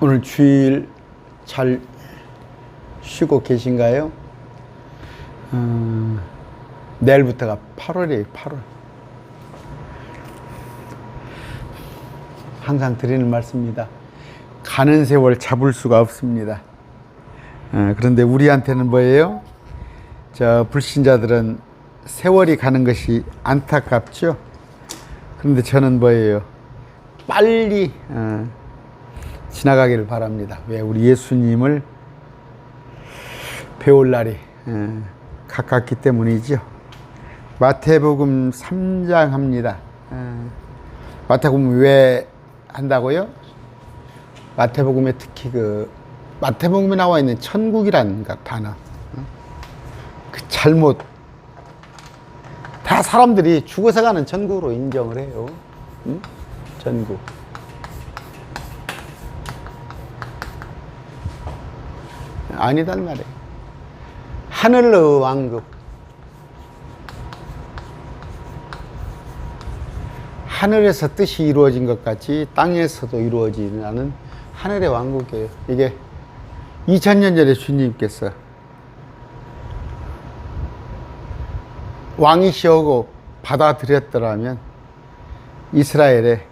오늘 주일 잘 쉬고 계신가요? 내일부터가 8월이에요. 8월. 항상 드리는 말씀입니다. 가는 세월 잡을 수가 없습니다. 그런데 우리한테는 뭐예요? 불신자들은 세월이 가는 것이 안타깝죠. 그런데 저는 뭐예요? 빨리 지나가기를 바랍니다. 왜? 우리 예수님을 배울 날이 가깝기 때문이죠. 마태복음 3장 합니다. 마태복음 왜 한다고요? 마태복음에 특히 마태복음에 나와 있는 천국이라는 단어, 그 잘못, 다 사람들이 죽어서 가는 천국으로 인정을 해요. 천국. 아니단 말이에요. 하늘의 왕국. 하늘에서 뜻이 이루어진 것 같이 땅에서도 이루어지는 하늘의 왕국이에요. 이게 2000년 전에 주님께서 왕이시오고 받아들였더라면 이스라엘에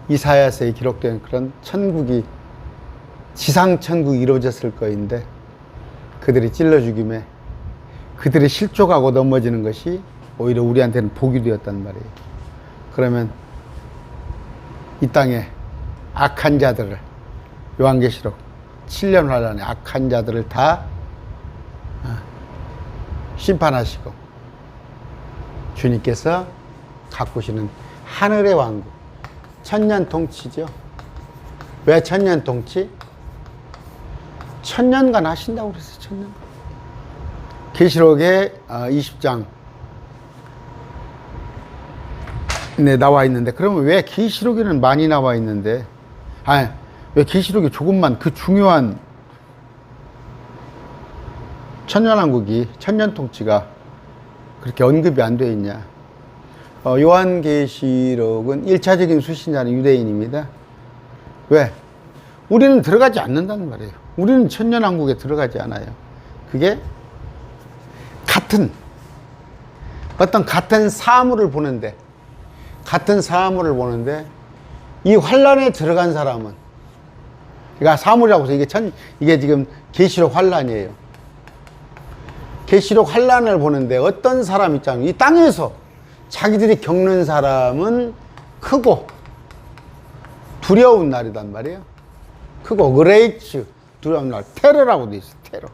이사야서에 기록된 그런 천국이, 지상 천국이 이루어졌을 거인데 그들이 찔러 죽임에 그들이 실족하고 넘어지는 것이 오히려 우리한테는 복이 되었단 말이에요. 그러면 이 땅에 악한 자들을, 요한계시록 7년 환란에 악한 자들을 다 심판하시고 주님께서 가꾸시는 하늘의 왕국, 천년 통치죠. 왜 천년 통치? 천년간 하신다고 그랬어요. 천년. 계시록에 20장 네, 나와 있는데, 그러면 왜 계시록에는 많이 나와 있는데, 왜 계시록에 조금만 그 중요한 천년왕국이, 천년 통치가 그렇게 언급이 안 되어 있냐? 요한계시록은 1차적인 수신자는 유대인입니다. 왜? 우리는 들어가지 않는다는 말이에요. 우리는 천년왕국에 들어가지 않아요. 그게 어떤 같은 사물을 보는데, 이 환란에 들어간 사람은, 그러니까 사물이라고 해서 이게 지금 계시록 환란이에요. 계시록 환란을 보는데 어떤 사람 있잖아요. 이 땅에서 자기들이 겪는 사람은 크고 두려운 날이단 말이에요. 크고 그레이츠, 두려운 날, 테러라고 돼 있어요. 테러.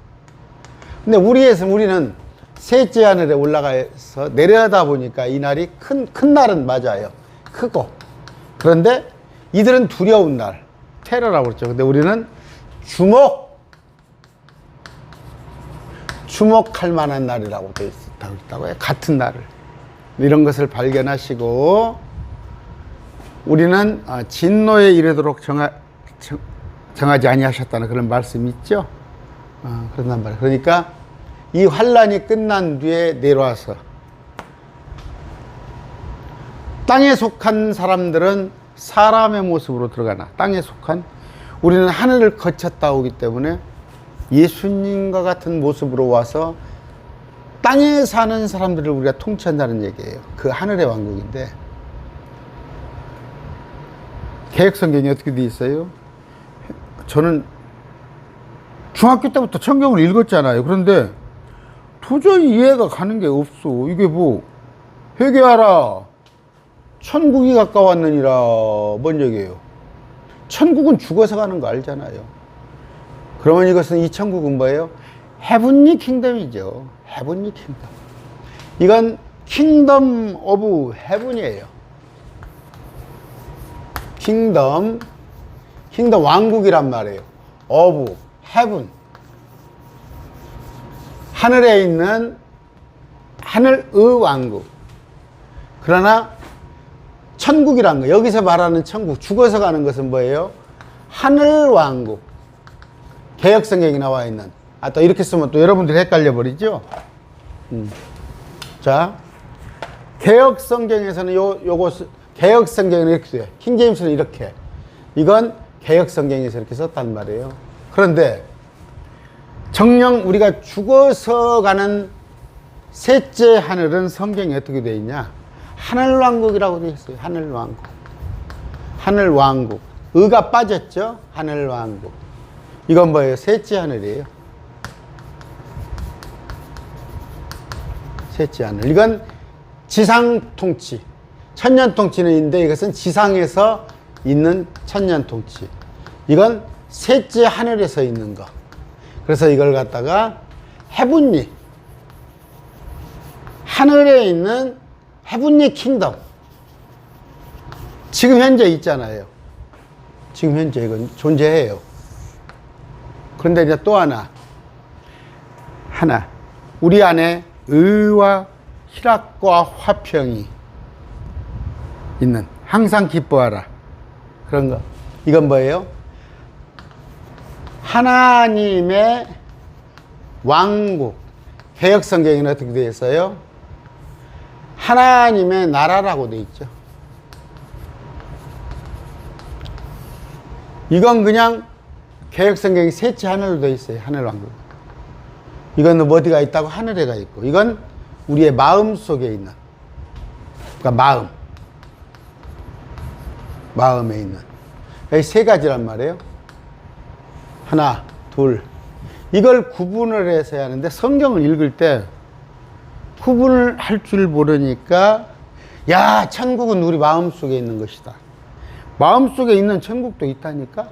근데 우리는 셋째 하늘에 올라가서 내려다 보니까 이 날이 큰 날은 맞아요. 크고. 그런데 이들은 두려운 날, 테러라고 그랬죠. 근데 우리는 주목할 만한 날이라고 되어 있다고 해요. 같은 날을. 이런 것을 발견하시고, 우리는 진노에 이르도록 정하지 아니하셨다는 그런 말씀이 있죠. 그런단 말이에요. 그러니까 이 환란이 끝난 뒤에 내려와서 땅에 속한 사람들은 사람의 모습으로 들어가나, 땅에 속한, 우리는 하늘을 거쳤다 오기 때문에 예수님과 같은 모습으로 와서 땅에 사는 사람들을 우리가 통치한다는 얘기예요. 그 하늘의 왕국인데, 개혁성경이 어떻게 돼 있어요? 저는 중학교 때부터 성경을 읽었잖아요. 그런데 도저히 이해가 가는 게 없어. 이게 회개하라, 천국이 가까웠느니라, 뭔 얘기예요? 천국은 죽어서 가는 거 알잖아요. 그러면 이것은, 이 천국은 뭐예요? 헤븐리 킹덤이죠. 헤븐리 킹덤. 이건 킹덤 오브 헤븐이에요. 킹덤 왕국이란 말이에요. 오브 헤븐. 하늘에 있는 하늘의 왕국. 그러나 천국이란 거, 여기서 말하는 천국, 죽어서 가는 것은 뭐예요? 하늘 왕국. 개혁성경이 나와 있는. 또 이렇게 쓰면 또 여러분들이 헷갈려 버리죠? 자, 개혁성경에서는 개혁성경은 이렇게 돼요. 킹제임스는 이렇게. 이건 개역 성경에서 이렇게 썼단 말이에요. 그런데 정녕 우리가 죽어서 가는 셋째 하늘은 성경에 어떻게 되어 있냐? 하늘왕국이라고 되어 있어요. 하늘왕국. 하늘왕국. 의가 빠졌죠? 하늘왕국. 이건 뭐예요? 셋째 하늘이에요. 셋째 하늘. 이건 지상 통치. 천년 통치는 있는데 이것은 지상에서 있는 천년 통치. 이건 셋째 하늘에서 있는 거. 그래서 이걸 갖다가 헤븐리. 하늘에 있는 헤븐리 킹덤. 지금 현재 있잖아요. 지금 현재 이건 존재해요. 그런데 이제 또 하나. 우리 안에 의와 희락과 화평이 있는, 항상 기뻐하라. 그런 거. 이건 뭐예요? 하나님의 왕국. 개역 성경에는 어떻게 되어 있어요? 하나님의 나라라고 되어 있죠. 이건 그냥 개역 성경이 셋째 하늘로 되어 있어요. 하늘 왕국. 이건 어디가 있다고? 하늘에가 있고. 이건 우리의 마음 속에 있는. 그러니까 마음에 있는. 여기 세 가지란 말이에요. 하나, 둘. 이걸 구분을 해서 해야 하는데 성경을 읽을 때 구분을 할 줄 모르니까 야, 천국은 우리 마음속에 있는 것이다. 마음속에 있는 천국도 있다니까?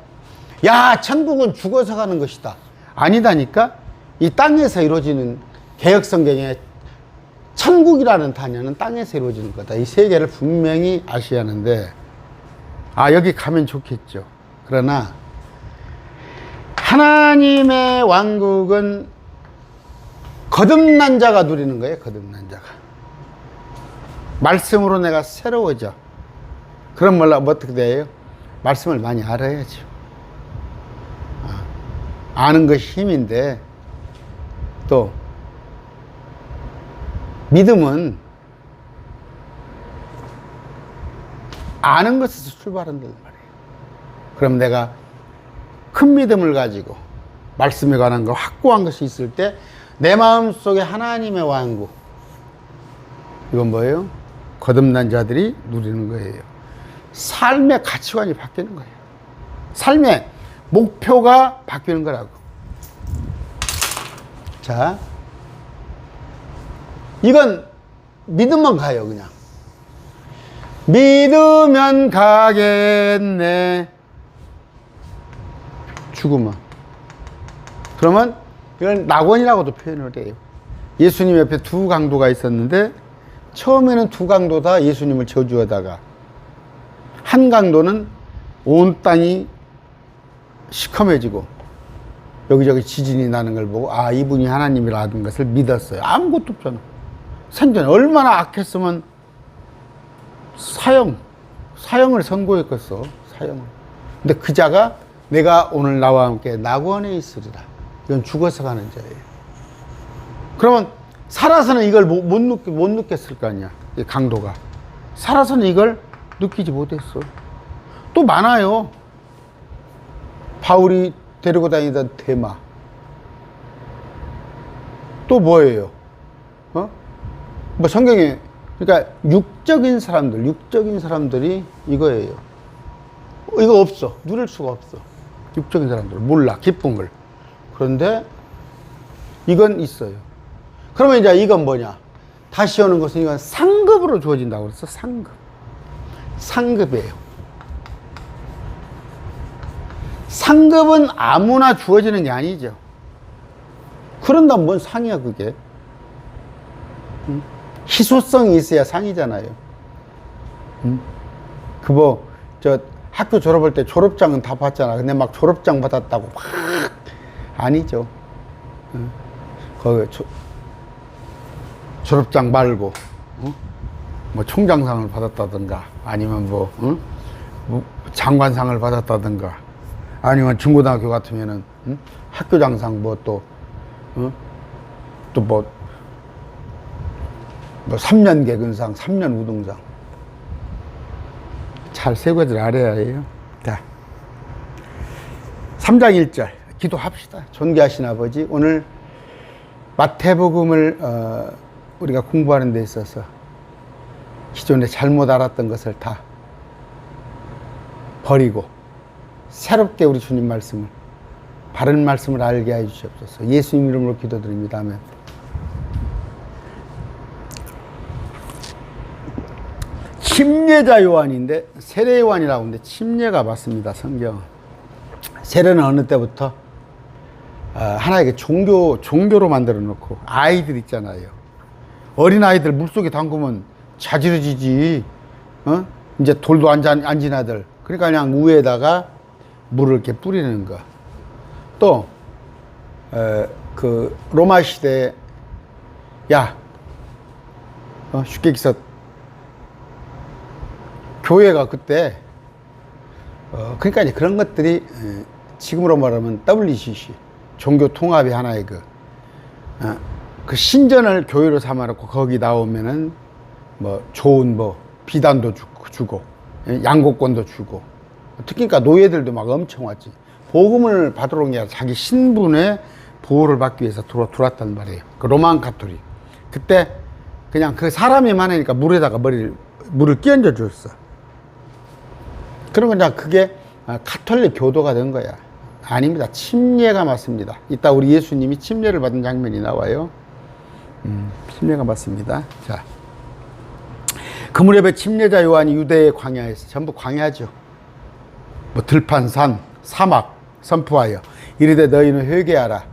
야, 천국은 죽어서 가는 것이다. 아니다니까? 이 땅에서 이루어지는 개역 성경에 천국이라는 단어는 땅에서 이루어지는 거다. 이 세 개를 분명히 아셔야 하는데, 여기 가면 좋겠죠. 그러나 하나님의 왕국은 거듭난 자가 누리는 거예요. 거듭난 자가. 말씀으로 내가 새로워져. 그럼 뭐 어떻게 돼요? 말씀을 많이 알아야죠. 아는 것이 힘인데, 또 믿음은 아는 것에서 출발한단 말이에요. 그럼 내가 큰 믿음을 가지고 말씀에 관한 거 확고한 것이 있을 때 내 마음속에 하나님의 왕국, 이건 뭐예요? 거듭난 자들이 누리는 거예요. 삶의 가치관이 바뀌는 거예요. 삶의 목표가 바뀌는 거라고. 자, 이건 믿으면 가요. 그냥 믿으면 가겠네. 죽으면. 그러면 이걸 낙원이라고도 표현을 해요. 예수님 옆에 두 강도가 있었는데 처음에는 두 강도 다 예수님을 저주하다가, 한 강도는 온 땅이 시커매지고 여기저기 지진이 나는 걸 보고 이분이 하나님이라는 것을 믿었어요. 아무것도 없잖아. 생전에 얼마나 악했으면 사형을 선고했겠어. 사형을. 근데 그 자가 내가 오늘 나와 함께 낙원에 있으리라. 이건 죽어서 가는 자예요. 그러면 살아서는 이걸 못 느꼈을 거 아니야. 이 강도가. 살아서는 이걸 느끼지 못했어. 또 많아요. 바울이 데리고 다니던 대마. 또 뭐예요? 뭐 성경에, 그러니까 육적인 사람들이 이거예요. 이거 없어. 누릴 수가 없어. 육적인 사람들은 몰라. 기쁜 걸. 그런데 이건 있어요. 그러면 이제 이건 뭐냐? 다시 오는 것은 이건 상급으로 주어진다고 그랬어. 상급이에요. 상급은 아무나 주어지는 게 아니죠. 그런다면 뭔 상이야, 그게? 희소성이 있어야 상이잖아요. 학교 졸업할 때 졸업장은 다 받잖아. 근데 막 졸업장 받았다고 막 아니죠. 거기 졸업장 말고 뭐 총장상을 받았다든가, 아니면 뭐 장관상을 받았다든가, 아니면 중고등학교 같으면은 학교장상, 뭐 또 뭐 3년 개근상, 3년 우등상. 잘 세 가지를 알아야 해요. 자, 3장 1절 기도합시다. 존귀하신 아버지, 오늘 마태복음을 우리가 공부하는 데 있어서 기존에 잘못 알았던 것을 다 버리고 새롭게 우리 주님 말씀을, 바른 말씀을 알게 해 주시옵소서. 예수님 이름으로 기도드립니다. 아멘. 침례자 요한인데 세례 요한이라고 하는데 침례가 맞습니다. 성경. 세례는 어느 때부터 하나에게 종교로 만들어 놓고, 아이들 있잖아요. 어린 아이들 물속에 담그면 자지러지지. 이제 돌도 안 지나들. 그러니까 그냥 우에다가 물을 이렇게 뿌리는 거. 또 그 로마 시대에 쉽게 얘기해서 교회가 그때 그러니까 이제 그런 것들이 지금으로 말하면 WCC 종교 통합의 하나의 그 신전을 교회로 삼아놓고 거기 나오면은 뭐 좋은 비단도 주고 양곡권도 주고, 특히 그러니까 노예들도 막 엄청 왔지. 복음을 받으러 온 게 아니라 자기 신분의 보호를 받기 위해서 들어왔단 말이에요. 그 로만 가톨릭. 그때 그냥 그 사람이 많으니까 물에다가 물을 끼얹어 줬어. 그러면 그냥 그게 가톨릭 교도가 된 거야. 아닙니다. 침례가 맞습니다. 이따 우리 예수님이 침례를 받은 장면이 나와요. 침례가 맞습니다. 자, 그무렵에 침례자 요한이 유대의 광야에서, 전부 광야죠. 들판, 산, 사막 선포하여 이르되 너희는 회개하라.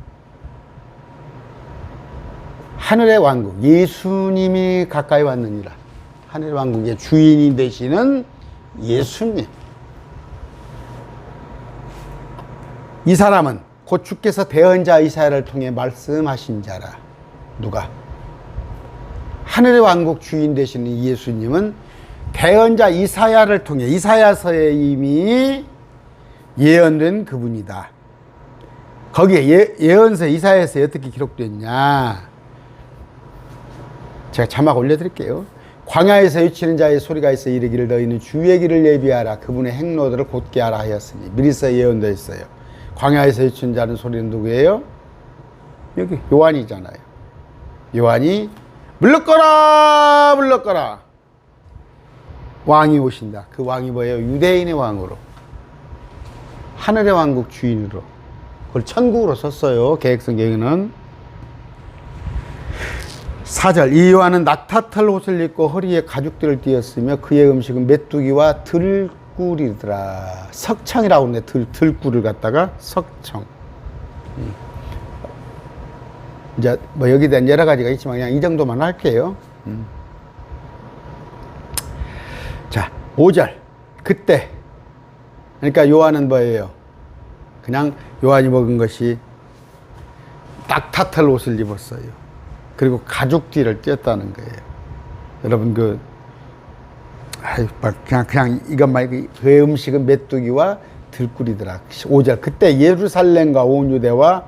하늘의 왕국, 예수님이 가까이 왔느니라. 하늘의 왕국의 주인이 되시는 예수님. 이 사람은 곧 주께서 대언자 이사야를 통해 말씀하신 자라. 누가? 하늘의 왕국 주인 되시는 예수님은 대언자 이사야를 통해, 이사야서에 이미 예언된 그분이다. 거기에 예언서 이사야서에 어떻게 기록됐냐? 제가 자막 올려드릴게요. 광야에서 외치는 자의 소리가 있어 이르기를 너희는 주의 길을 예비하라. 그분의 행로들을 곧게 하라 하였으니. 미리서 예언되어 있어요. 광야에서 외치는 자는 소리는 누구예요? 여기 요한이잖아요. 요한이 물러거라 물러거라, 왕이 오신다. 그 왕이 뭐예요? 유대인의 왕으로, 하늘의 왕국 주인으로. 그걸 천국으로 썼어요. 계획성경에는. 4절 이 요한은 낙타털 옷을 입고 허리에 가죽들을 띠었으며 그의 음식은 메뚜기와 들꿀이더라. 석청이라고 하는데 들꿀을 갖다가 석청. 이제 뭐 여기에 대한 여러 가지가 있지만 그냥 이 정도만 할게요. 자, 5절 그때, 그러니까 요한은 뭐예요? 그냥 요한이 먹은 것이 낙타털 옷을 입었어요. 그리고 가죽띠를 띄었다는 거예요. 여러분 그냥 이것만, 그 음식은 메뚜기와 들꿀이더라. 5절 그때 예루살렘과 온 유대와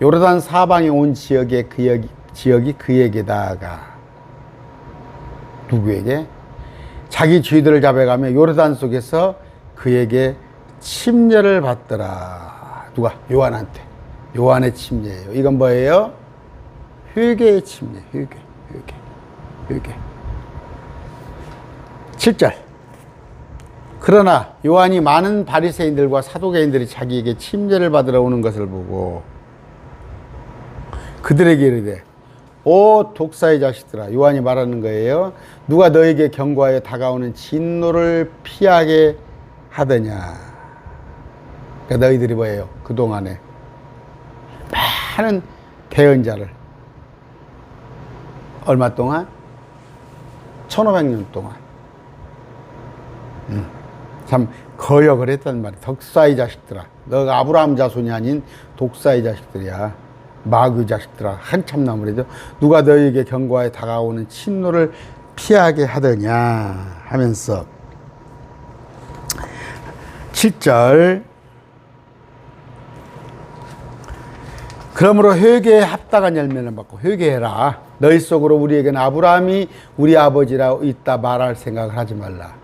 요르단 사방에 온 지역이 그에게다가, 누구에게? 자기 쥐들을 잡아가며 요르단 속에서 그에게 침례를 받더라. 누가? 요한한테. 요한의 침례예요. 이건 뭐예요? 회개의 침례. 회개. 7절 그러나 요한이 많은 바리새인들과 사두개인들이 자기에게 침례를 받으러 오는 것을 보고 그들에게 이르되 오 독사의 자식들아. 요한이 말하는 거예요. 누가 너에게 경고하여 다가오는 진노를 피하게 하더냐. 그러니까 너희들이 뭐예요? 그동안에 많은 대언자를 얼마 동안? 1500년 동안 참 거역을 했단 말이야. 독사의 자식들아. 너가 아브라함 자손이 아닌 독사의 자식들이야. 마귀 자식들아. 한참 나무래도 누가 너희에게 경고하여 다가오는 진노를 피하게 하더냐 하면서 7절 그러므로 회개에 합당한 열매를 받고 회개해라. 너희 속으로 우리에게는 아브라함이 우리 아버지라 있다 말할 생각을 하지 말라.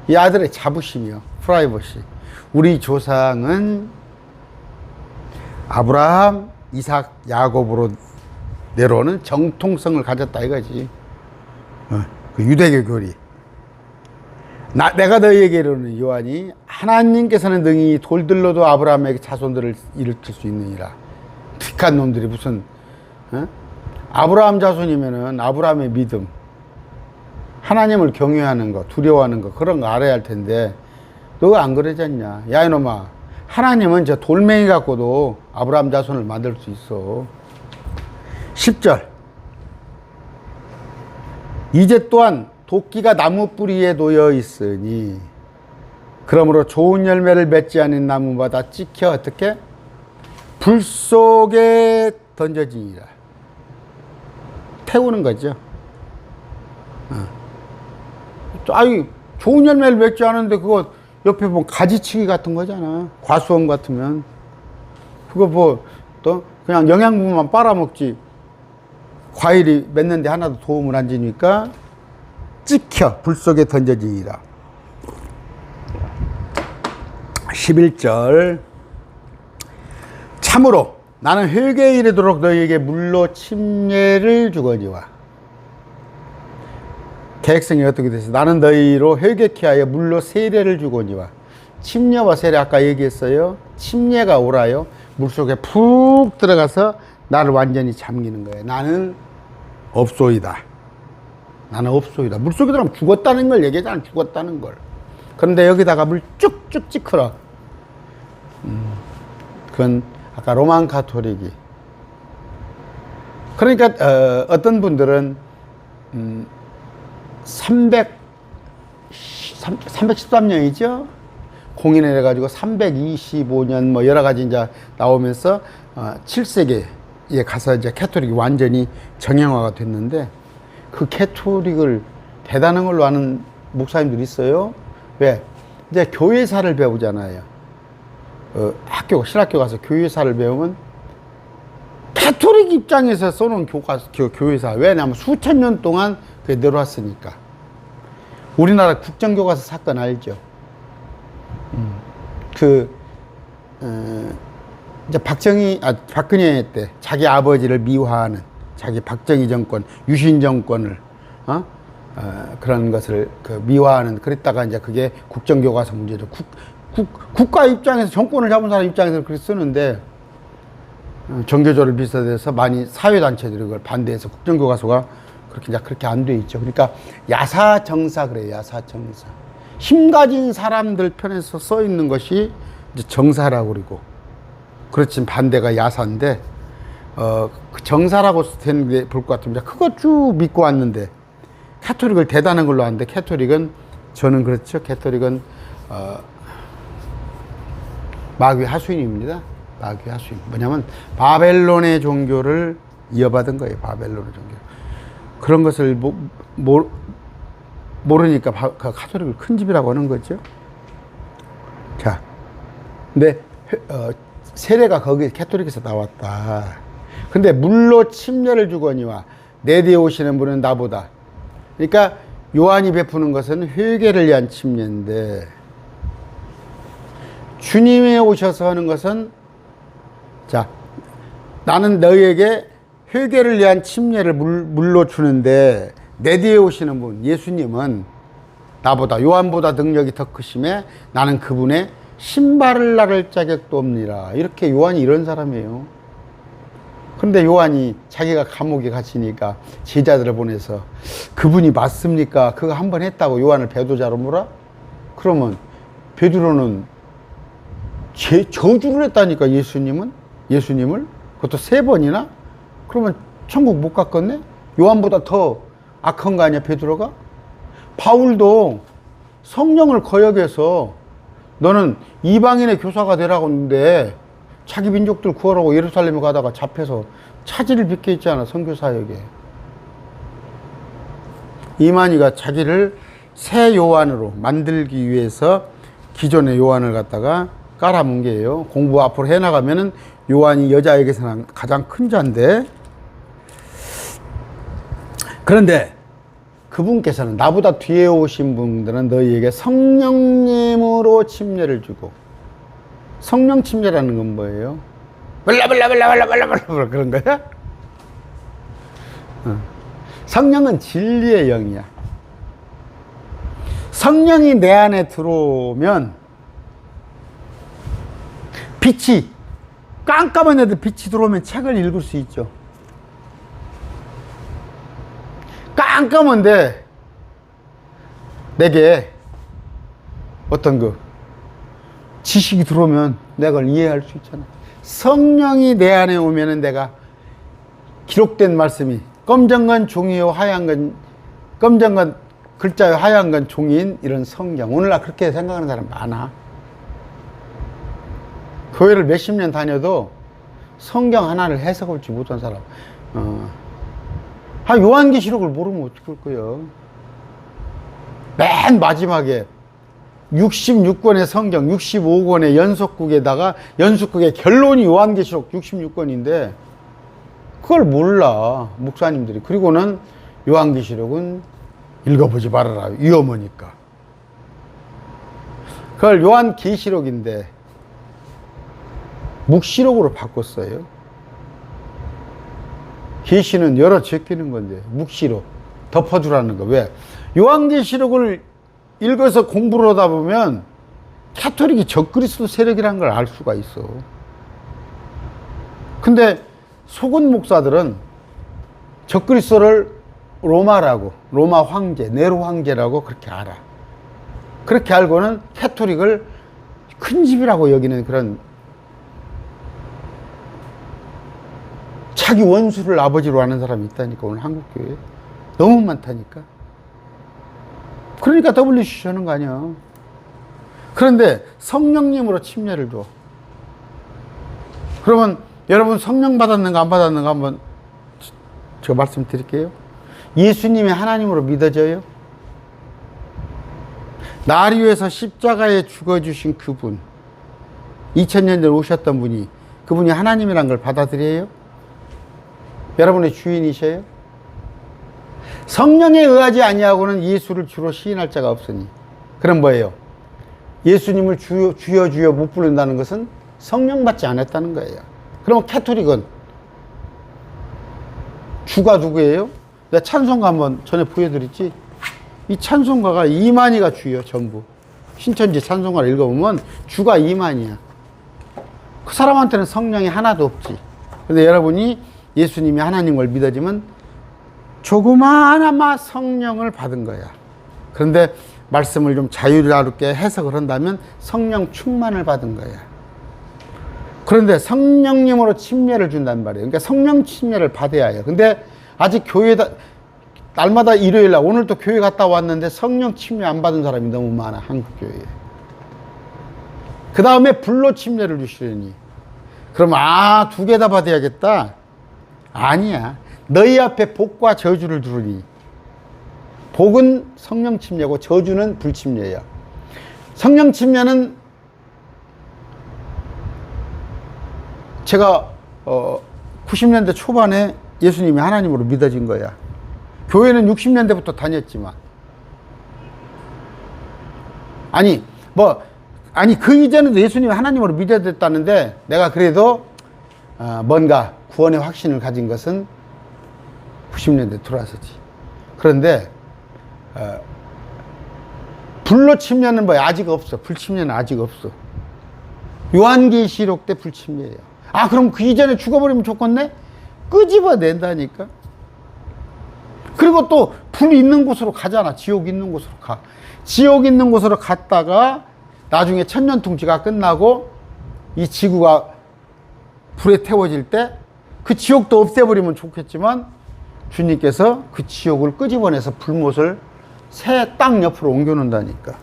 이 아들의 자부심이요. 프라이버시. 우리 조상은 아브라함, 이삭, 야곱으로 내려오는 정통성을 가졌다 이거지. 그 유대교 교리. 내가 너희에게 이르는 요한이 하나님께서는 능히 돌들로도 아브라함에게 자손들을 일으킬 수 있느니라. 픽한 놈들이 무슨 아브라함 자손이면은 아브라함의 믿음, 하나님을 경외하는 거, 두려워하는 거 그런 거 알아야 할 텐데 너가 안 그러지 않냐. 야 이놈아, 하나님은 저 돌멩이 갖고도 아브라함 자손을 만들 수 있어. 10절. 이제 또한 도끼가 나무 뿌리에 놓여 있으니 그러므로 좋은 열매를 맺지 않은 나무마다 찍혀 어떻게? 불 속에 던져지니라. 태우는 거죠. 아니 좋은 열매를 맺지 않은데 그거 옆에 보면 가지치기 같은 거잖아. 과수원 같으면 그거 뭐 또 그냥 영양분만 빨아먹지 과일이 맺는데 하나도 도움을 안 주니까 찍혀 불 속에 던져지니라. 11절. 참으로 나는 회개에 이르도록 너희에게 물로 침례를 주거니와. 계획성이 어떻게 됐어? 나는 너희로 회개케 하여 물로 세례를 주거니와. 침례와 세례 아까 얘기했어요. 침례가 오라요. 물속에 푹 들어가서 나를 완전히 잠기는 거예요. 나는 없소이다. 나는 없소이다. 물속에 들어가면 죽었다는 걸 얘기하잖아. 죽었다는 걸. 그런데 여기다가 물 쭉쭉 찍어라. 그건 아까 로만 가톨릭이. 그러니까 어떤 분들은 313년이죠. 공인을 해가지고 325년 뭐 여러 가지 이제 나오면서 7세기에 가서 이제 캐톨릭이 완전히 정형화가 됐는데 그 캐톨릭을 대단한 걸로 아는 목사님들이 있어요. 왜? 이제 교회사를 배우잖아요. 신학교 가서 교회사를 배우면 캐톨릭 입장에서 써놓은 교회사. 왜냐하면 수천 년 동안 그게 내려왔으니까. 우리나라 국정교과서 사건 알죠? 이제 박근혜 때 자기 아버지를 미화하는 자기 박정희 정권, 유신 정권을, 그런 것을 미화하는, 그랬다가 이제 그게 국정교과서 문제죠. 국가 입장에서, 정권을 잡은 사람 입장에서 그렇게 쓰는데, 정교조를 비롯해서 많이 사회단체들이 그걸 반대해서 국정교과서가 그렇게 안 돼 있죠. 그러니까 야사정사 그래요. 야사정사. 힘 가진 사람들 편에서 써 있는 것이 이제 정사라고 그러고, 그렇지만 반대가 야사인데, 그 정사라고 되는 게 볼 것 같으면 그거 쭉 믿고 왔는데, 캐톨릭을 대단한 걸로 아는데, 캐톨릭은, 저는 그렇죠. 캐톨릭은, 마귀 하수인입니다. 마귀 하수인. 뭐냐면, 바벨론의 종교를 이어받은 거예요. 바벨론의 종교. 그런 것을 모르니까 가톨릭을 큰 집이라고 하는 거죠. 자, 근데 세례가 거기 캐톨릭에서 나왔다. 근데 물로 침례를 주거니와 내 뒤에 오시는 분은 나보다. 그러니까 요한이 베푸는 것은 회개를 위한 침례인데, 주님이 오셔서 하는 것은, 자, 나는 너희에게 회개를 위한 침례를 물로 주는데, 내 뒤에 오시는 분, 예수님은 나보다, 요한보다 능력이 더 크심에 나는 그분의 신발을 나를 자격도 없니라. 이렇게 요한이 이런 사람이에요. 그런데 요한이 자기가 감옥에 갇히니까 제자들을 보내서 그분이 맞습니까? 그거 한 번 했다고 요한을 배도자로 몰아? 그러면 베드로는 저주를 했다니까, 예수님을? 그것도 3번이나? 그러면 천국 못 갔겠네? 요한보다 더 악한 거 아니야, 베드로가? 바울도 성령을 거역해서 너는 이방인의 교사가 되라고 했는데 자기 민족들 구하라고 예루살렘에 가다가 잡혀서 차지를 빚게 있잖아, 선교사역에. 이만희가 자기를 새 요한으로 만들기 위해서 기존의 요한을 갖다가 깔아문 게예요. 공부 앞으로 해나가면은 요한이 여자에게서는 가장 큰 자인데, 그런데 그분께서는 나보다 뒤에 오신 분들은 너희에게 성령님으로 침례를 주고, 성령 침례라는 건 뭐예요? 블라블라블라블라블라블라 그런 거야? 성령은 진리의 영이야. 성령이 내 안에 들어오면 빛이, 깜깜한 애들 빛이 들어오면 책을 읽을 수 있죠. 깜깜한데 내게 어떤 그 지식이 들어오면 내가 그걸 이해할 수 있잖아. 성령이 내 안에 오면은 내가 기록된 말씀이 검정건 종이요 하얀 건 검정건 글자요 하얀 건 종이인 이런 성경. 오늘날 그렇게 생각하는 사람 많아. 교회를 몇십 년 다녀도 성경 하나를 해석할지 못한 사람. 요한계시록을 모르면 어떡할 거야. 맨 마지막에 66권의 성경, 65권의 연속국에다가 연속국의 결론이 요한계시록 66권인데 그걸 몰라 목사님들이. 그리고는 요한계시록은 읽어보지 말아라, 위험하니까. 그걸 요한계시록인데 묵시록으로 바꿨어요. 계시는 열어 제끼는 건데 묵시록 덮어두라는 거. 왜? 요한계시록을 읽어서 공부를 하다 보면 카톨릭이 적그리스도 세력이라는 걸 알 수가 있어. 근데 속은 목사들은 적그리스도를 로마라고, 로마 황제, 네로 황제라고 그렇게 알아. 그렇게 알고는 카톨릭을 큰 집이라고 여기는 그런, 자기 원수를 아버지로 하는 사람이 있다니까. 오늘 한국교회에 너무 많다니까. 그러니까 WCC 하는 거 아니야. 그런데 성령님으로 침례를 줘. 그러면 여러분 성령 받았는가 안 받았는가 한번 제가 말씀드릴게요. 예수님이 하나님으로 믿어져요? 나를 위해서 십자가에 죽어주신 그분, 2000년 전에 오셨던 분이, 그분이 하나님이란 걸 받아들여요? 여러분의 주인이셔요? 성령에 의하지 아니하고는 예수를 주로 시인할 자가 없으니. 그럼 뭐예요? 예수님을 주여 주여 못 부른다는 것은 성령 받지 않았다는 거예요. 그러면 카톨릭은 주가 누구예요? 내가 찬송가 한번 전에 보여드렸지? 이 찬송가가 이만희가 주요, 전부. 신천지 찬송가를 읽어보면 주가 이만희야. 그 사람한테는 성령이 하나도 없지. 근데 여러분이 예수님이 하나님을 믿어지면 조그마나마 성령을 받은 거야. 그런데 말씀을 좀 자유롭게 해석을 한다면 성령 충만을 받은 거야. 그런데 성령님으로 침례를 준단 말이에요. 그러니까 성령 침례를 받아야 해요. 근데 아직 교회다, 날마다 일요일날, 오늘 또 교회 갔다 왔는데 성령 침례 안 받은 사람이 너무 많아, 한국교회에. 그 다음에 불로 침례를 주시려니. 그럼, 두 개 다 받아야겠다? 아니야. 너희 앞에 복과 저주를 두르니. 복은 성령 침례고 저주는 불 침례야. 성령 침례는 제가 90년대 초반에 예수님이 하나님으로 믿어진 거야. 교회는 60년대부터 다녔지만. 그 이전에도 예수님이 하나님으로 믿어졌다는데 내가 그래도 뭔가 구원의 확신을 가진 것은 90년대 들어왔었지. 그런데 불로 침례는 아직 없어. 불 침례는 아직 없어. 요한계시록 때 불 침례예요. 그럼 그 이전에 죽어버리면 좋겠네? 끄집어낸다니까. 그리고 또 불 있는 곳으로 가잖아. 지옥 있는 곳으로 가. 지옥 있는 곳으로 갔다가 나중에 천년통치가 끝나고 이 지구가 불에 태워질 때 그 지옥도 없애버리면 좋겠지만 주님께서 그 지옥을 끄집어내서 불못을 새 땅 옆으로 옮겨놓는다니까.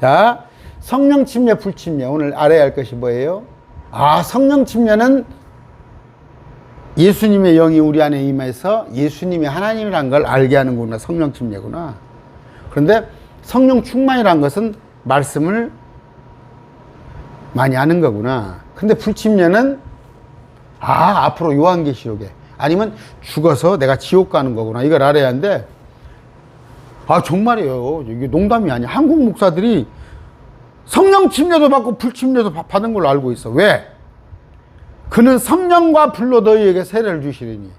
자, 성령 침례, 불 침례. 오늘 알아야 할 것이 뭐예요? 성령 침례는 예수님의 영이 우리 안에 임해서 예수님이 하나님이란 걸 알게 하는구나. 성령 침례구나. 그런데 성령 충만이란 것은 말씀을 많이 아는 거구나. 근데 불 침례는 앞으로 요한계시록에 아니면 죽어서 내가 지옥 가는 거구나. 이걸 알아야 하는데 정말이에요. 이게 농담이 아니야. 한국 목사들이 성령 침례도 받고 불 침례도 받은 걸로 알고 있어. 왜? 그는 성령과 불로 너희에게 세례를 주시리니.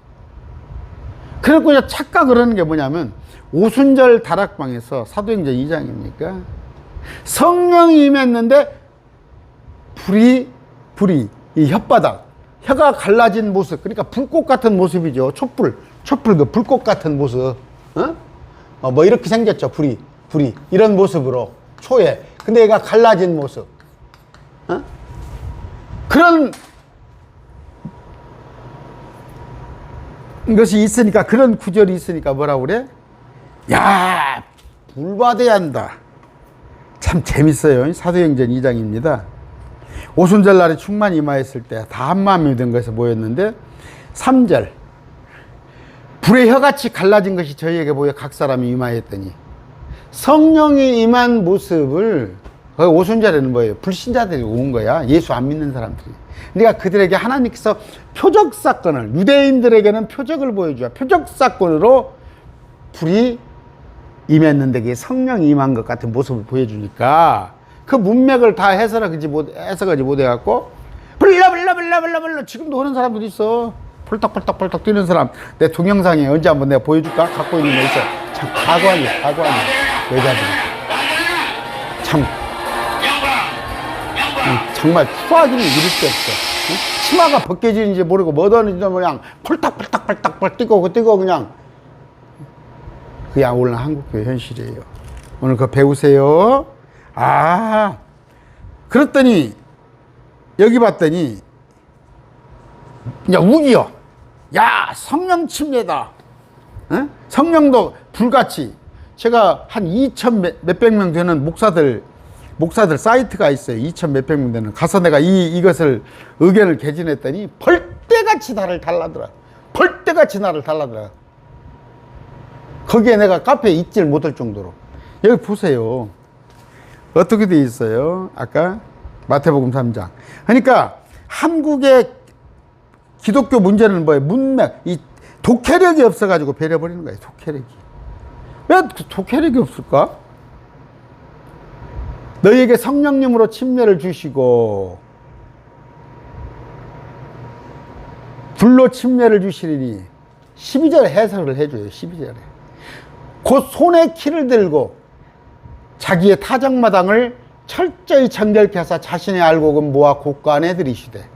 그래서 그냥 착각을 하는 게 뭐냐면 오순절 다락방에서 사도행전 2장입니까? 성령이 임했는데 불이 이 혓바닥 혀가 갈라진 모습, 그러니까 불꽃 같은 모습이죠. 촛불 그 불꽃 같은 모습. 뭐 이렇게 생겼죠. 불이 이런 모습으로 초에. 근데 얘가 갈라진 모습. 그런 것이 있으니까, 그런 구절이 있으니까 뭐라고 그래? 야, 불 받아야 한다. 참 재밌어요. 사도행전 2장입니다. 오순절 날에 충만히 임하였을 때 다 한마음이 된 것에서 모였는데 3절 불의 혀같이 갈라진 것이 저희에게 보여 각 사람이 임하였더니, 성령이 임한 모습을, 오순절에는 뭐예요? 불신자들이 온 거야. 예수 안 믿는 사람들이. 그러니까 그들에게 하나님께서 표적 사건을, 유대인들에게는 표적을 보여줘야 표적 사건으로 불이 임했는데 그게 성령이 임한 것 같은 모습을 보여주니까 그 문맥을 다 해석하지 못해갖고 불러 지금도 그런 사람들이 있어. 펄떡펄떡 뛰는 사람. 내 동영상에 언제 한번 내가 보여줄까? 갖고 있는 거 있어. 참 과거하네 여자들이. 참 정말 추하기는 이를 게 없어. 치마가 벗겨지는지 모르고 뭐 하는지도 그냥 펄떡 뛰고 그냥. 그게 오늘 한국교회 현실이에요. 오늘 그거 배우세요. 그랬더니 여기 봤더니 그냥 우기요. 야, 성령 침례다. 성령도 불같이. 제가 한 2,000 몇백 명 되는 목사들 사이트가 있어요. 2,000 몇백 명 되는. 가서 내가 이것을 의견을 개진했더니 벌떼같이 나를 달라더라. 거기에 내가 카페에 있질 못할 정도로. 여기 보세요. 어떻게 돼 있어요? 아까 마태복음 3장. 그러니까 한국의 기독교 문제는 뭐예요? 문맥, 이 독해력이 없어가지고 배려버리는 거예요. 독해력이. 왜 독해력이 없을까? 너희에게 성령님으로 침례를 주시고 불로 침례를 주시리니 12절에 해석을 해줘요. 12절에. 곧 손에 키를 들고 자기의 타작마당을 철저히 정결케 하사 자신의 알곡은 모아 곳간에 들이시되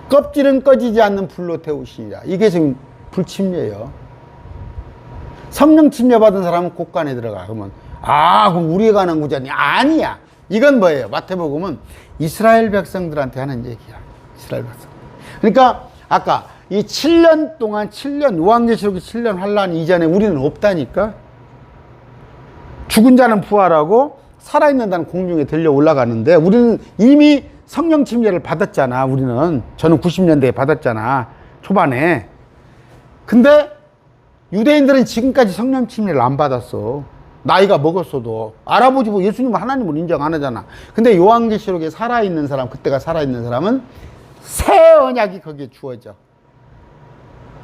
껍질은 꺼지지 않는 불로 태우시리라. 이게 지금 불침례예요. 성령 침례 받은 사람은 곳간에 들어가. 그러면 그럼 우리가 가는 구절이 아니야. 이건 뭐예요? 마태복음은 이스라엘 백성들한테 하는 얘기야. 이스라엘 백성. 그러니까 아까 이 7년 동안 요한계시록이 7년 환란 이전에 우리는 없다니까. 죽은 자는 부활하고 살아있는 자는 공중에 들려 올라가는데 우리는 이미 성령 침례를 받았잖아. 저는 90년대에 받았잖아. 초반에. 근데 유대인들은 지금까지 성령 침례를 안 받았어. 나이가 먹었어도. 알아보지 뭐 예수님은 하나님을 인정 안 하잖아. 근데 요한계시록에 살아있는 사람, 그때가 살아있는 사람은 새 언약이 거기에 주어져.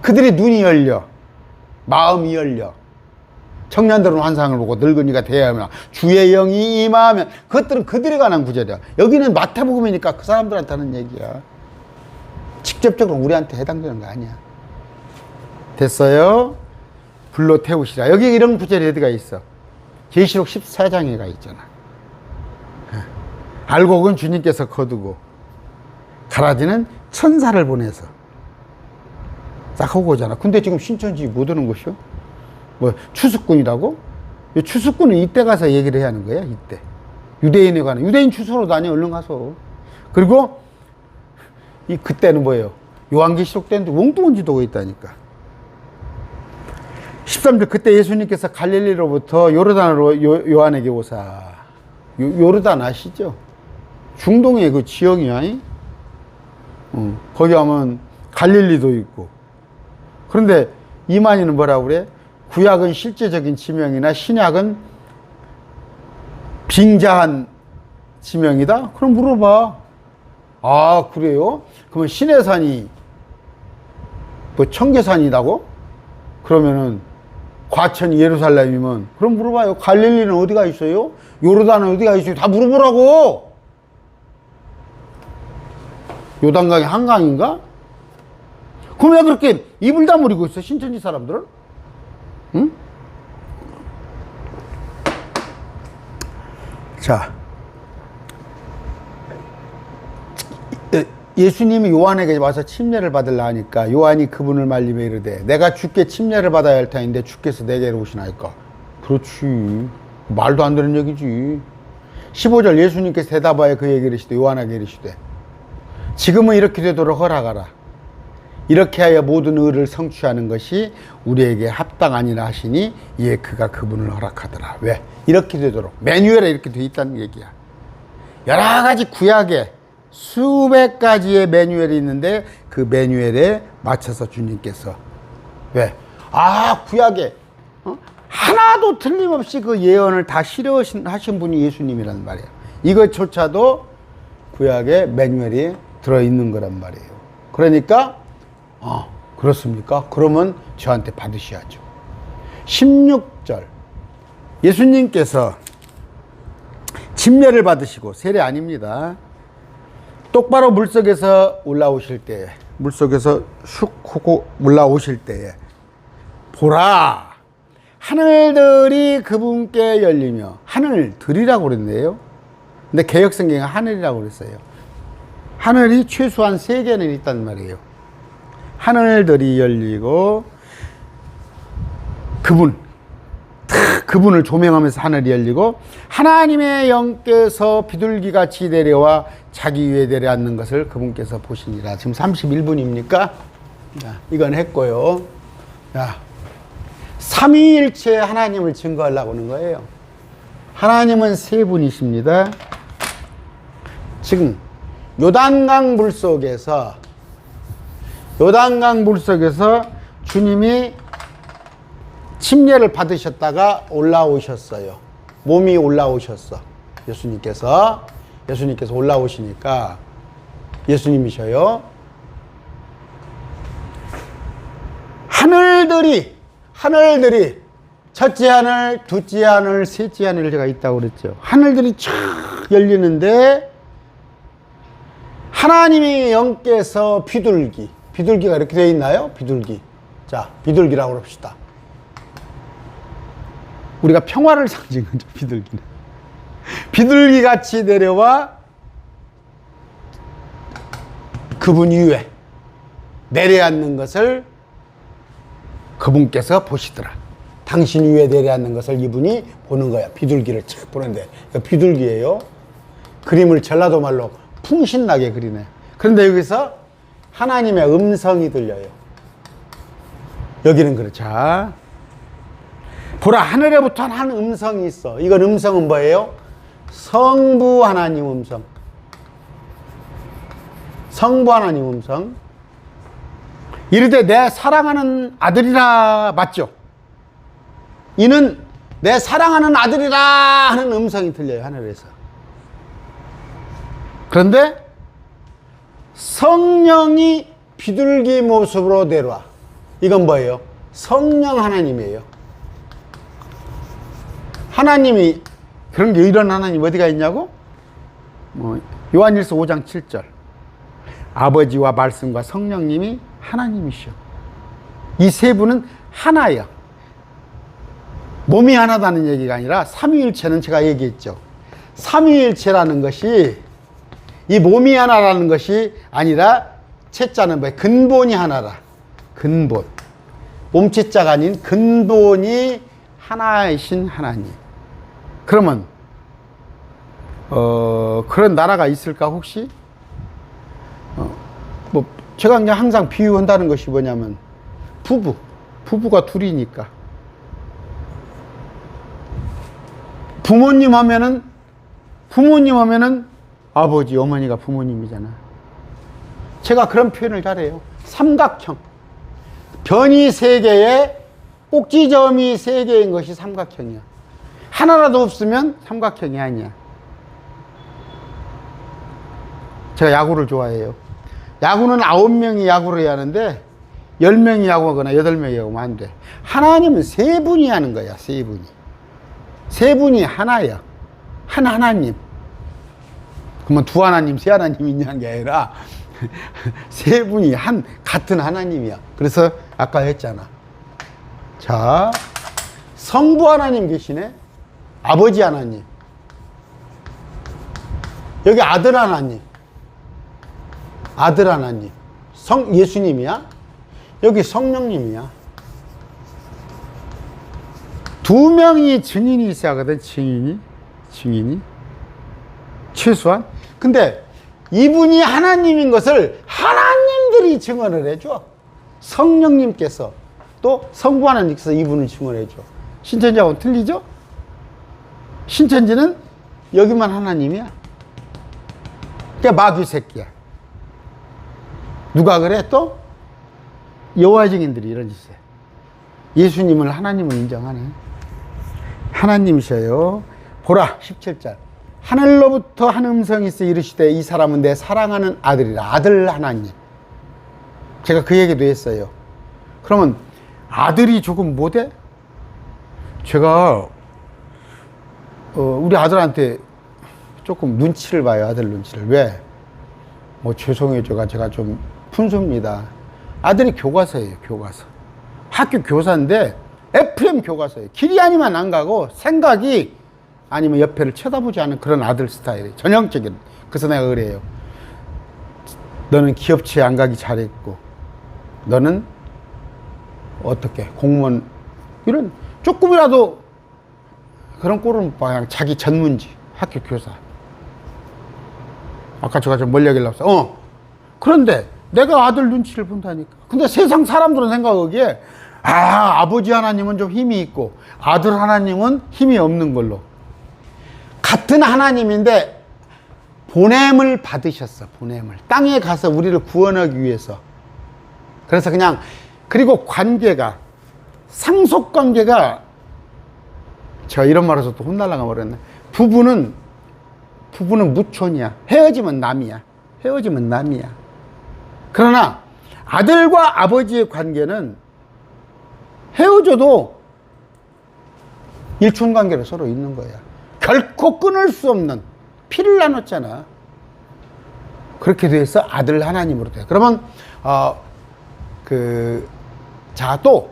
그들이 눈이 열려. 마음이 열려. 청년들은 환상을 보고 늙은이가 대하면 주의 영이 임하면, 그것들은 그들에 관한 구절이야. 여기는 마태복음이니까 그 사람들한테 하는 얘기야. 직접적으로 우리한테 해당되는 거 아니야. 됐어요? 불로 태우시라. 여기 이런 구절이 어디가 있어? 계시록 14장에가 있잖아. 알곡은 주님께서 거두고 가라지는 천사를 보내서 싹 하고 오잖아. 근데 지금 신천지 못 오는 것이요? 뭐 추수꾼이라고? 추수꾼은 이때 가서 얘기를 해야 하는 거야. 이때 유대인에 관한, 유대인 추수로 다녀. 얼른 가서. 그리고 그때는 뭐예요? 요한계시록 때는 엉뚱한 지도가 있다니까. 13절 그때 예수님께서 갈릴리로부터 요르단으로 요한에게 오사. 요르단 아시죠? 중동의 그 지형이야. 거기 가면 갈릴리도 있고. 그런데 이만희는 뭐라고 그래? 구약은 실제적인 지명이나 신약은 빙자한 지명이다? 그럼 물어봐. 그래요? 그러면 시내산이 뭐 청계산이라고? 그러면은 과천이 예루살렘이면, 그럼 물어봐요. 갈릴리는 어디가 있어요? 요르단은 어디가 있어요? 다 물어보라고! 요단강이 한강인가? 그럼 왜 그렇게 입을 다물고 있어, 신천지 사람들은? 응? 자, 예수님이 요한에게 와서 침례를 받으려 하니까 요한이 그분을 말리며 이르되 내가 주께 침례를 받아야 할 터인데 주께서 내게로 오시나이까. 그렇지, 말도 안 되는 얘기지. 15절 예수님께서 대답하여 그에게 이르시되 요한에게 이르시되 지금은 이렇게 되도록 허락하라. 이렇게 하여 모든 의를 성취하는 것이 우리에게 합당하니라 하시니 이에 그가 그분을 허락하더라. 왜? 이렇게 되도록. 매뉴얼에 이렇게 돼 있다는 얘기야. 여러 가지 구약에 수백 가지의 매뉴얼이 있는데 그 매뉴얼에 맞춰서 주님께서 왜? 구약에 하나도 틀림없이 그 예언을 다 실현하신 분이 예수님이란 말이에요. 이것조차도 구약의 매뉴얼이 들어있는 거란 말이에요. 그러니까 그렇습니까? 그러면 저한테 받으셔야죠. 16절 예수님께서 침례를 받으시고 세례 아닙니다. 똑바로 물속에서 올라오실 때에 물속에서 슉 하고 올라오실 때에 보라 하늘들이 그분께 열리며 하늘들이라고 그랬네요. 근데 개역성경은 하늘이라고 그랬어요. 하늘이 최소한 3개는 있단 말이에요. 하늘들이 열리고 그분을 조명하면서 하늘이 열리고 하나님의 영께서 비둘기같이 내려와 자기 위에 내려앉는 것을 그분께서 보시니라. 지금 31분입니까? 이건 했고요. 삼위일체 하나님을 증거하려고 하는 거예요. 하나님은 3분이십니다. 지금 요단강 물속에서 주님이 침례를 받으셨다가 올라오셨어요. 몸이 올라오셨어. 예수님께서 올라오시니까 예수님이셔요. 하늘들이 첫째 하늘, 둘째 하늘, 셋째 하늘 제가 있다고 그랬죠. 하늘들이 쫙 열리는데 하나님의 영께서 비둘기가 이렇게 되어 있나요? 비둘기. 자, 비둘기라고 합시다. 우리가 평화를 상징하죠, 비둘기는. 비둘기 같이 내려와 그분 위에 내려앉는 것을 그분께서 보시더라. 당신 위에 내려앉는 것을 이분이 보는 거야. 비둘기를 착 보는데. 비둘기예요. 그림을 전라도 말로 풍신나게 그리네. 그런데 여기서 하나님의 음성이 들려요. 여기는 그렇죠. 보라, 하늘에부터 한 음성이 있어. 이건 음성은 뭐예요? 성부 하나님 음성. 성부 하나님 음성. 이르되 내 사랑하는 아들이라. 맞죠? 이는 내 사랑하는 아들이라 하는 음성이 들려요, 하늘에서. 그런데 성령이 비둘기 모습으로 내려와. 이건 뭐예요? 성령 하나님이에요. 하나님이, 그런 게 이런 하나님 어디가 있냐고? 요한일서 5장 7절. 아버지와 말씀과 성령님이 하나님이셔. 이 3분은 하나예요. 몸이 하나다는 얘기가 아니라 삼위일체는 제가 얘기했죠. 삼위일체라는 것이 이 몸이 하나라는 것이 아니라 채자는 뭐예요? 근본이 하나라. 근본. 몸체자가 아닌 근본이 하나이신 하나님. 그러면 그런 나라가 있을까 혹시? 제가 그냥 항상 비유한다는 것이 뭐냐면 부부가 둘이니까 부모님 하면은 아버지, 어머니가 부모님이잖아. 제가 그런 표현을 잘해요. 삼각형. 변이 3개에 꼭지점이 3개인 것이 삼각형이야. 하나라도 없으면 삼각형이 아니야. 제가 야구를 좋아해요. 야구는 9명이 야구를 해야 하는데 10명이 야구하거나 8명이 야구하면 안 돼. 하나님은 3분이 하는 거야. 3분이. 3분이 하나야. 한 하나님. 그러면 2 하나님, 3 하나님 있냐는 게 아니라 세 분이 같은 하나님이야. 그래서 아까 했잖아. 자, 성부 하나님 계시네. 아버지 하나님. 여기 아들 하나님. 아들 하나님. 예수님이야. 여기 성령님이야. 두 명이 증인이 있어야 하거든. 증인이. 최소한. 근데 이분이 하나님인 것을 하나님들이 증언을 해줘. 성령님께서 또 성부 하나님께서 이분을 증언해줘. 신천지하고는 틀리죠? 신천지는 여기만 하나님이야. 그러니까 마귀 새끼야. 누가 그래 또? 여호와의 증인들이 이런 짓을 해. 예수님을 하나님을 인정하네. 하나님이셔요. 보라 17절. 하늘로부터 한 음성이 있어 이르시되 이 사람은 내 사랑하는 아들이라. 아들 하나님. 제가 그 얘기도 했어요. 그러면 아들이 조금 못해? 제가 우리 아들한테 조금 눈치를 봐요. 아들 눈치를. 왜? 뭐 죄송해요. 제가 좀 푼수입니다. 아들이 교과서예요. 교과서. 학교 교사인데 FM 교과서예요. 길이 아니면 안 가고 생각이 아니면 옆에를 쳐다보지 않는 그런 아들 스타일이에요. 전형적인. 그래서 내가 그래요. 너는 기업체에 안 가기 잘했고 너는 어떻게 공무원 이런 조금이라도 그런 꼴은 그냥 자기 전문지 학교 교사. 아까 제가 좀 멀리 얘기를 했어. 그런데 내가 아들 눈치를 본다니까. 근데 세상 사람들은 생각하기에 아버지 하나님은 좀 힘이 있고 아들 하나님은 힘이 없는 걸로. 같은 하나님인데 보냄을 받으셨어. 보냄을. 땅에 가서 우리를 구원하기 위해서. 그래서 그리고 관계가 상속관계가 제가 이런 말해서 또 혼날라가 버렸네. 부부는 무촌이야. 헤어지면 남이야. 그러나 아들과 아버지의 관계는 헤어져도 일촌관계로 서로 있는 거야. 결코 끊을 수 없는 피를 나눴잖아. 그렇게 돼서 아들 하나님으로 돼. 그러면 또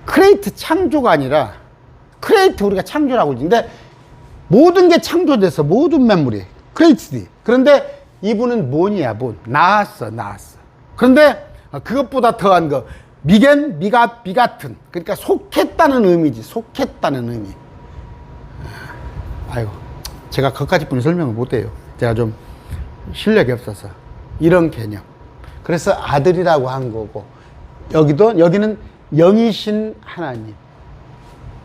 크레이트 창조가 아니라 크레이트 우리가 창조라고 그러는데 모든 게 창조돼서 모든 만물이 크레이트디. 그런데 이분은 본이야. 본. 나았어. 그런데 그것보다 더한 거 비같은. 그러니까 속했다는 의미지. 속했다는 의미. 아이고, 제가 그까지 뿐 설명을 못해요. 제가 좀 실력이 없어서. 이런 개념. 그래서 아들이라고 한 거고, 여기는 영이신 하나님,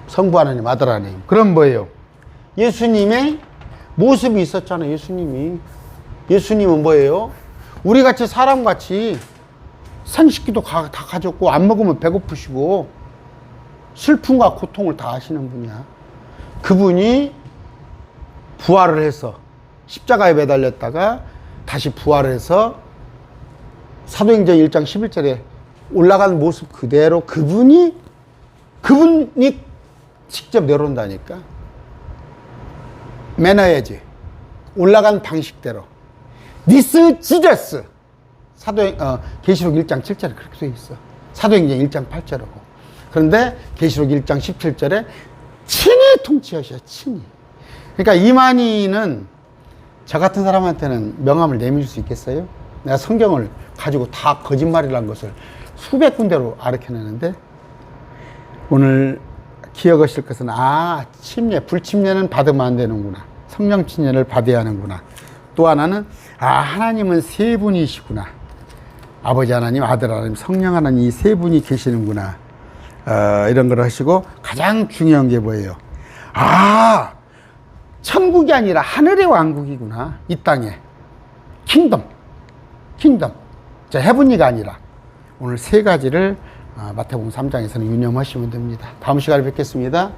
성부 하나님, 아들 하나님. 그럼 뭐예요? 예수님의 모습이 있었잖아요. 예수님은 뭐예요? 우리 같이 사람같이 생식기도 다 가졌고 안 먹으면 배고프시고 슬픔과 고통을 다 하시는 분이야. 그분이 부활을 해서 십자가에 매달렸다가 다시 부활을 해서 사도행전 1장 11절에 올라간 모습 그대로 그분이 직접 내려온다니까. 매너야지. 올라간 방식대로. This Jesus. 계시록 1장 7절에 그렇게 돼 있어. 사도행전 1장 8절하고. 그런데 계시록 1장 17절에 친히 통치하셔. 친히. 그러니까 이만희는 저 같은 사람한테는 명함을 내밀 수 있겠어요? 내가 성경을 가지고 다 거짓말이라는 것을 수백 군데로 가르쳐내는데 오늘 기억하실 것은 불침례는 받으면 안 되는구나. 성령 침례를 받아야 하는구나. 또 하나는 하나님은 세 분이시구나. 아버지 하나님, 아들 하나님, 성령 하나님 이 세 분이 계시는구나. 이런 걸 하시고 가장 중요한 게 뭐예요? 천국이 아니라 하늘의 왕국이구나. 이 땅에. 킹덤. 자, 헤븐리가 아니라 오늘 세 가지를 마태복음 3장에서는 유념하시면 됩니다. 다음 시간에 뵙겠습니다.